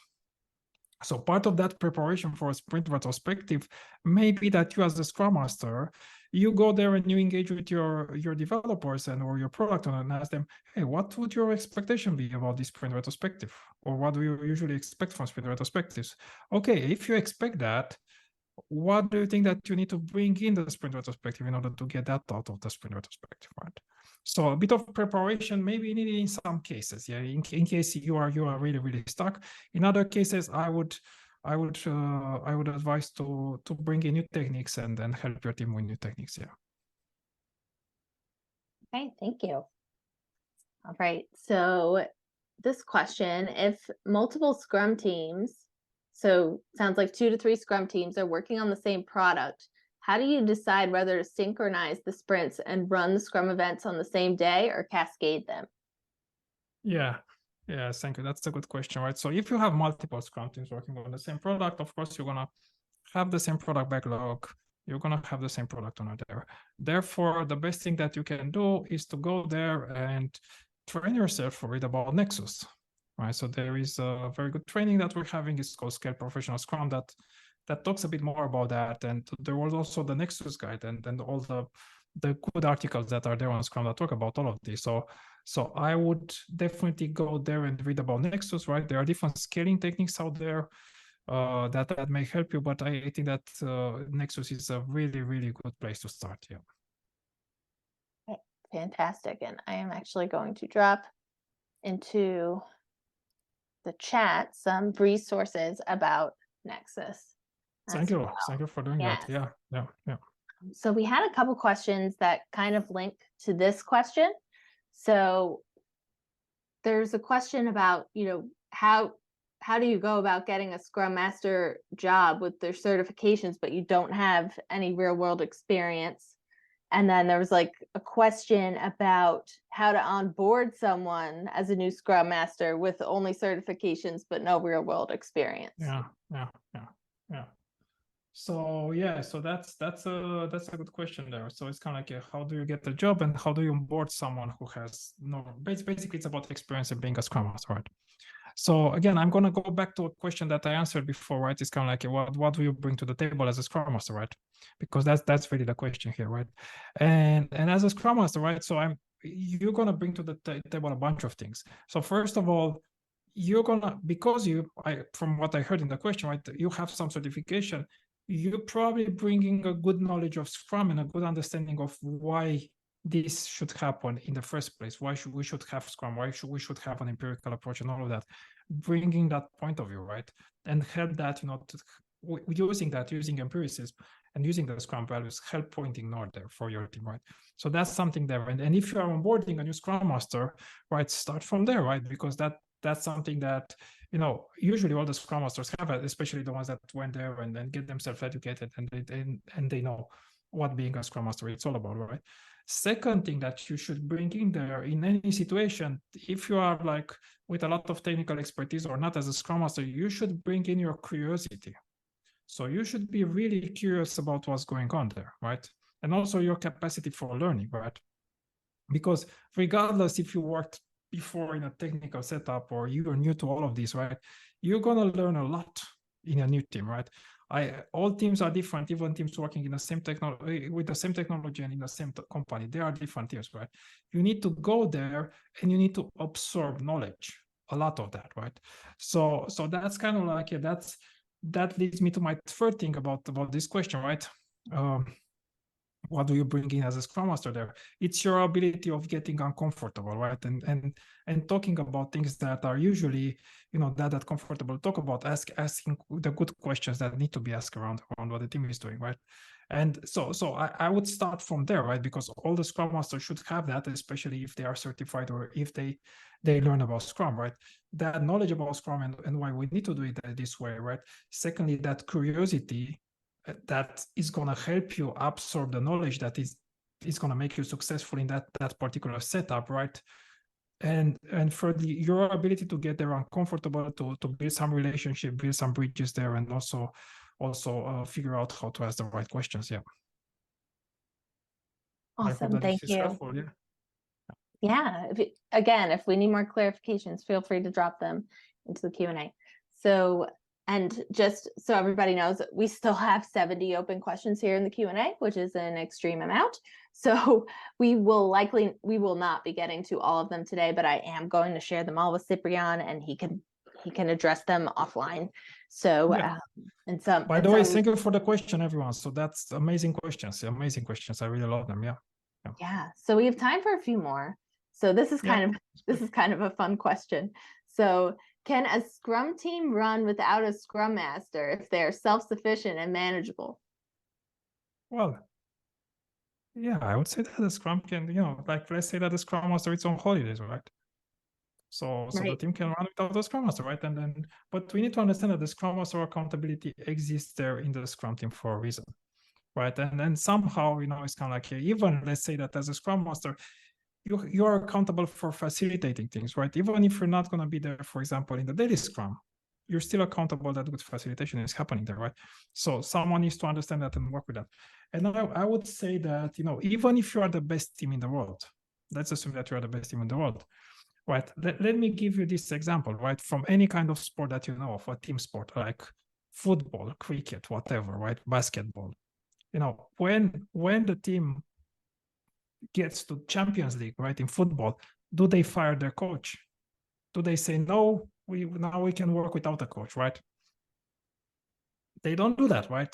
So part of that preparation for a sprint retrospective may be that you, as the Scrum Master, you go there and you engage with your developers or your product owner and ask them, hey, what would your expectation be about this sprint retrospective? Or what do you usually expect from sprint retrospectives? Okay, if you expect that, what do you think that you need to bring in the sprint retrospective in order to get that out of the sprint retrospective, right? So a bit of preparation may be needed in some cases, yeah. In case you are really stuck. In other cases, I would advise to bring in new techniques and then help your team with new techniques, yeah. Okay, thank you. All right, so this question: if multiple Scrum teams, so sounds like 2 to 3 Scrum teams, are working on the same product, how do you decide whether to synchronize the sprints and run the Scrum events on the same day or cascade them? Yeah, thank you. That's a good question, right? So if you have multiple Scrum teams working on the same product, of course, you're going to have the same product backlog. You're going to have the same product owner there. Therefore, the best thing that you can do is to go there and train yourself for it about Nexus, right? So there is a very good training that we're having. It's called Scale Professional Scrum that talks a bit more about that. And there was also the Nexus guide and all the good articles that are there on Scrum that talk about all of this. So I would definitely go there and read about Nexus, right? There are different scaling techniques out there that may help you, but I think that Nexus is a really good place to start. Yeah. Okay, fantastic. And I am actually going to drop into the chat some resources about Nexus. Thank you. Thank you for doing that. Yeah. So we had a couple questions that kind of link to this question. So there's a question about, how do you go about getting a Scrum Master job with their certifications, but you don't have any real world experience? And then there was like a question about how to onboard someone as a new Scrum Master with only certifications, but no real world experience. Yeah. So that's a good question there. So it's kind of like, how do you get the job and how do you onboard someone who has no, basically it's about experience in being a Scrum Master, right? So again, I'm going to go back to a question that I answered before, right? It's kind of like, what do you bring to the table as a Scrum Master, right? Because that's really the question here, right? And as a Scrum Master, right? So you're going to bring to the table a bunch of things. So first of all, you're gonna, because from what I heard in the question, right, you have some certification, you're probably bringing a good knowledge of Scrum and a good understanding of why this should happen in the first place. Why we should have Scrum? Why we should have an empirical approach and all of that? Bringing that point of view, right, and help that using empiricism and using the Scrum values, help pointing north there for your team, right? So that's something there. And if you are onboarding a new Scrum Master, right, start from there, right, because that's something that usually all the Scrum Masters have, especially the ones that went there and then get themselves educated and they know what being a Scrum Master it's all about, right? Second thing that you should bring in there in any situation, if you are like with a lot of technical expertise or not as a Scrum Master, you should bring in your curiosity. So you should be really curious about what's going on there, right? And also your capacity for learning, right? Because regardless if you worked before in a technical setup or you're new to all of this, right, you're going to learn a lot in a new team, right? All teams are different, even teams working in the same technology with the same technology and in the same company, they are different teams, right? You need to go there and you need to absorb knowledge, a lot of that, right? So that's kind of like, that leads me to my third thing about this question, right? what do you bring in as a Scrum Master there? It's your ability of getting uncomfortable, right? And talking about things that are usually, that comfortable. Talk about asking the good questions that need to be asked around what the team is doing, right? And so I would start from there, right? Because all the Scrum Masters should have that, especially if they are certified or if they learn about Scrum, right? That knowledge about Scrum and why we need to do it this way, right? Secondly, that curiosity that is going to help you absorb the knowledge that is going to make you successful in that particular setup, right? And thirdly, your ability to get there uncomfortable, to build some relationship, build some bridges there, and also figure out how to ask the right questions. Yeah. Awesome. I hope that Thank this is you. helpful. Yeah. Yeah. If we need more clarifications, feel free to drop them into the Q&A. So, and just so everybody knows, we still have 70 open questions here in the Q&A, which is an extreme amount. So we will not be getting to all of them today, but I am going to share them all with Ciprian, and he can address them offline. So, Yeah. By the way, thank you for the question, everyone. So that's amazing questions. Amazing questions. I really love them. Yeah. Yeah. So we have time for a few more. So this is kind of a fun question. So, can a Scrum team run without a Scrum Master if they're self-sufficient and manageable? Well, yeah, I would say that the Scrum can, like let's say that the Scrum Master is on holidays, right? So the team can run without the Scrum Master, right? But we need to understand that the Scrum Master accountability exists there in the Scrum team for a reason, right? And then somehow, it's kind of like, even let's say that as a Scrum Master, you're accountable for facilitating things, right? Even if you're not going to be there, for example, in the daily Scrum, you're still accountable that good facilitation is happening there, right? So someone needs to understand that and work with that. And I would say that, even if you are the best team in the world, let's assume that you are the best team in the world, right? Let me give you this example, right? From any kind of sport that you know of, a team sport, like football, cricket, whatever, right? Basketball. When the team gets to Champions League, right, in football, do they fire their coach? Do they say, no, now we can work without a coach, right? They don't do that, right?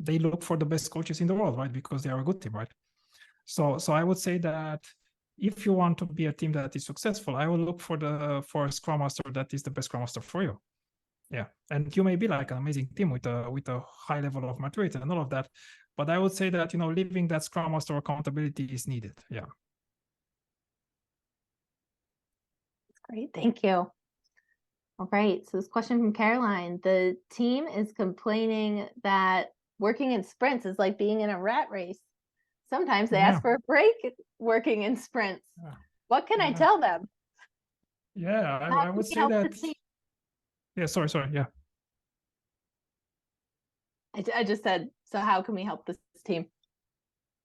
They look for the best coaches in the world, right? Because they are a good team, right? So I would say that if you want to be a team that is successful, I will look for a Scrum Master that is the best Scrum Master for you. Yeah, and you may be like an amazing team with a high level of maturity and all of that, but I would say that leaving that Scrum Master accountability is needed. Yeah. That's great, thank you. All right, so this question from Caroline: the team is complaining that working in sprints is like being in a rat race. Sometimes they ask for a break working in sprints. What can I tell them? Yeah, I would say that. Yeah, sorry. Yeah. I just said, so how can we help this team?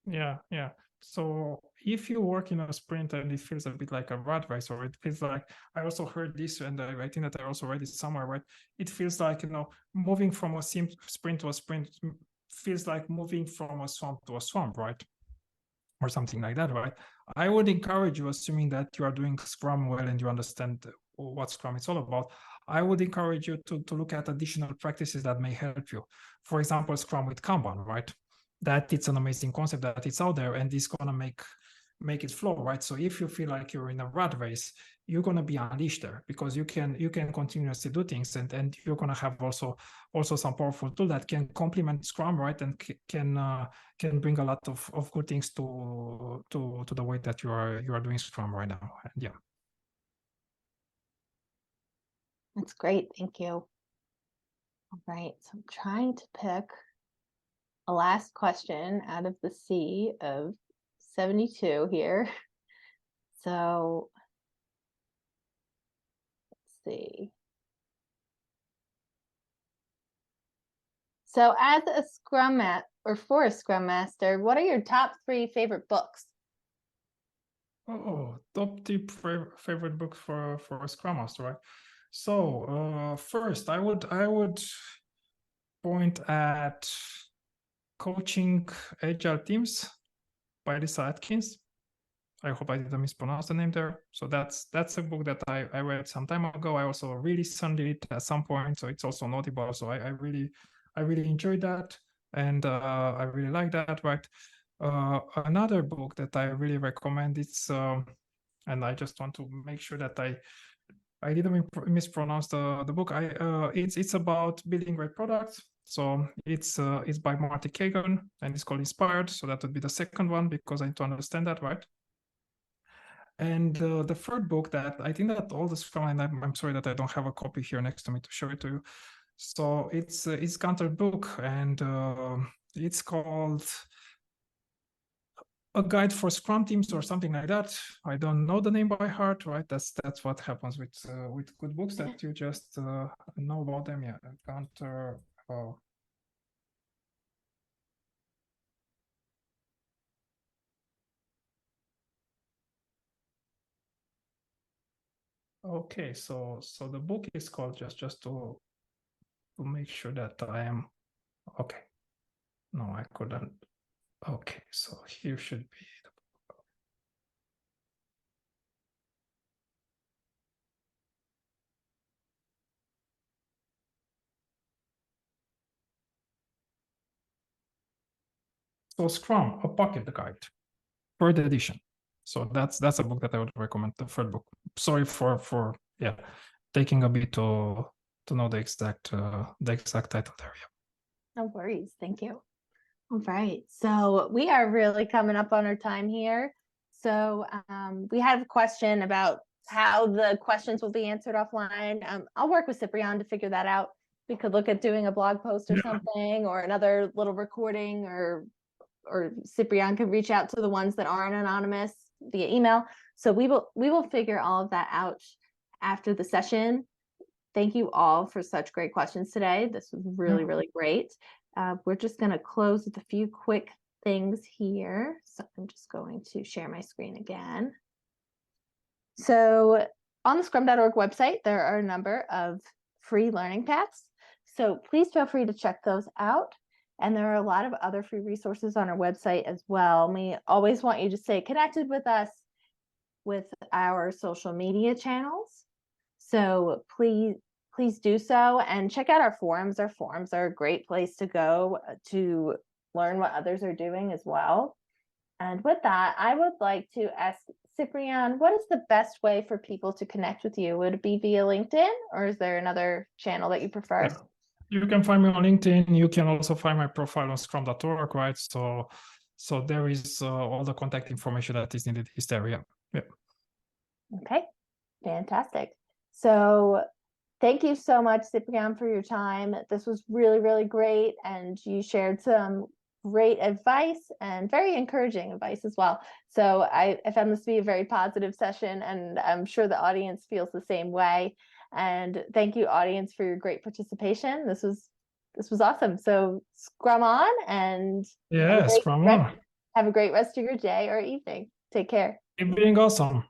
Yeah. So if you work in a sprint and it feels a bit like a rat race, or it feels like, I also heard this, and I think that I also read it somewhere, right? It feels like, moving from a sprint to a sprint feels like moving from a swamp to a swamp, right? Or something like that, right? I would encourage you, assuming that you are doing Scrum well and you understand what Scrum is all about, I would encourage you to look at additional practices that may help you. For example, Scrum with Kanban, right? That it's an amazing concept that it's out there and it's gonna make it flow, right? So if you feel like you're in a rat race, you're gonna be unleashed there, because you can continuously do things, and you're gonna have also some powerful tool that can complement Scrum, right? And can bring a lot of good things to the way that you are doing Scrum right now. And yeah. That's great, thank you. All right, so I'm trying to pick a last question out of the sea of 72 here. So let's see. So as a Scrum for a Scrum Master, what are your top 3 favorite books? Oh, top tip favorite book for a Scrum Master, right? So first, I would point at Coaching Agile Teams by Lisa Atkins. I hope I didn't mispronounce the name there. So that's a book that I read some time ago. I also really listened it at some point, so it's also notable. So I really enjoyed that, and I really like that, right? Another book that I really recommend, and I just want to make sure that I didn't mispronounce the book. It's about building great products. So it's by Marty Kagan, and it's called Inspired. So that would be the second one, because I need to understand that, right? And the third book that I think that all the Scrum, and I'm sorry that I don't have a copy here next to me to show it to you. So it's Gunter's book, and it's called A Guide for Scrum Teams or something like that. I don't know the name by heart, right? That's what happens with good books, that you just know about them. Yeah, Gunter. Okay, so the book is called, just to make sure that I am okay. No, I couldn't. Okay, so here should be the book. So Scrum, a pocket guide, third edition. So that's a book that I would recommend, the third book. Sorry for taking a bit to know the exact title there. Yeah. No worries. Thank you. All right. So we are really coming up on our time here. So we have a question about how the questions will be answered offline. I'll work with Ciprian to figure that out. We could look at doing a blog post or something, or another little recording, or Ciprian could reach out to the ones that aren't anonymous via email. So we will figure all of that out after the session. Thank you all for such great questions today. This was really, really great. We're just going to close with a few quick things here. So I'm just going to share my screen again. So on the Scrum.org website, there are a number of free learning paths. So please feel free to check those out. And there are a lot of other free resources on our website as well. We always want you to stay connected with us with our social media channels. So please do so, and check out our forums. Our forums are a great place to go to learn what others are doing as well. And with that, I would like to ask Ciprian, what is the best way for people to connect with you? Would it be via LinkedIn, or is there another channel that you prefer? Yeah. You can find me on LinkedIn. You can also find my profile on Scrum.org, right? So there is all the contact information that is needed in this area. Yeah. Okay, fantastic. So thank you so much, Ciprian, for your time. This was really, really great, and you shared some great advice and very encouraging advice as well. So I found this to be a very positive session, and I'm sure the audience feels the same way. And thank you, audience, for your great participation. This was awesome. So Scrum on, and Scrum on. have a great rest of your day or evening. Take care. Keep being awesome.